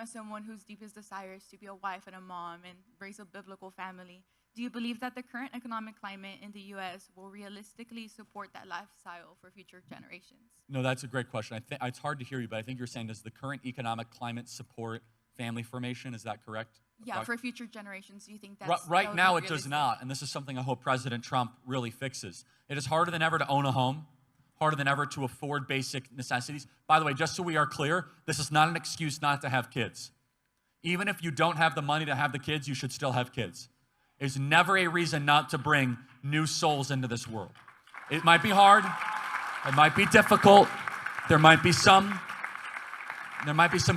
as someone whose deepest desire is to be a wife and a mom and raise a biblical family, do you believe that the current economic climate in the U.S. will realistically support that lifestyle for future generations? No, that's a great question. It's hard to hear you, but I think you're saying, does the current economic climate support family formation? Is that correct? Yeah, for future generations, do you think that's right now it does not, and this is something I hope President Trump really fixes. It is harder than ever to own a home, harder than ever to afford basic necessities. By the way, just so we are clear, this is not an excuse not to have kids. Even if you don't have the money to have the kids, you should still have kids. It's never a reason not to bring new souls into this world. It might be hard, it might be difficult, there might be some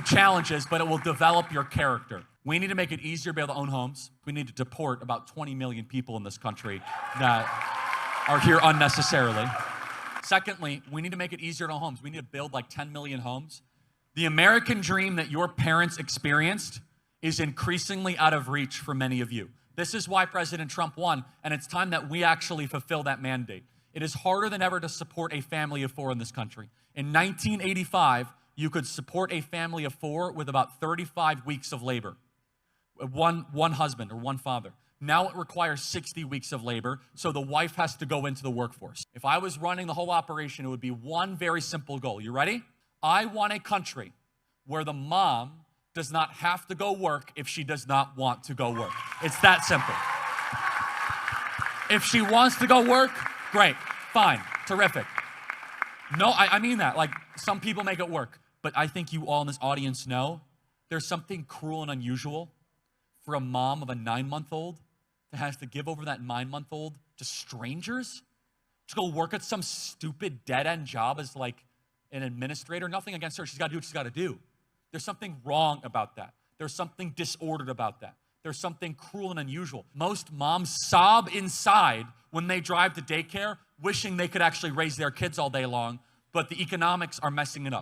challenges, but it will develop your character. We need to make it easier to be able to own homes. We need to deport about 20 million people in this country that are here unnecessarily. Secondly, we need to make it easier to own homes. We need to build like 10 million homes. The American dream that your parents experienced is increasingly out of reach for many of you. This is why President Trump won, and it's time that we actually fulfill that mandate. It is harder than ever to support a family of 4 in this country. In 1985, you could support a family of 4 with about 35 weeks of labor. One husband or one father. Now it requires 60 weeks of labor, so the wife has to go into the workforce. If I was running the whole operation, it would be one very simple goal. You ready? I want a country where the mom does not have to go work if she does not want to go work. It's that simple. If she wants to go work, great, fine, terrific. No, I mean that. Like, some people make it work, but I think you all in this audience know there's something cruel and unusual for a mom of a 9-month-old that has to give over that 9-month-old to strangers to go work at some stupid dead-end job as like an administrator. Nothing against her. She's got to do what she's got to do. There's something wrong about that. There's something disordered about that. There's something cruel and unusual. Most moms sob inside when they drive to daycare, wishing they could actually raise their kids all day long, but the economics are messing it up.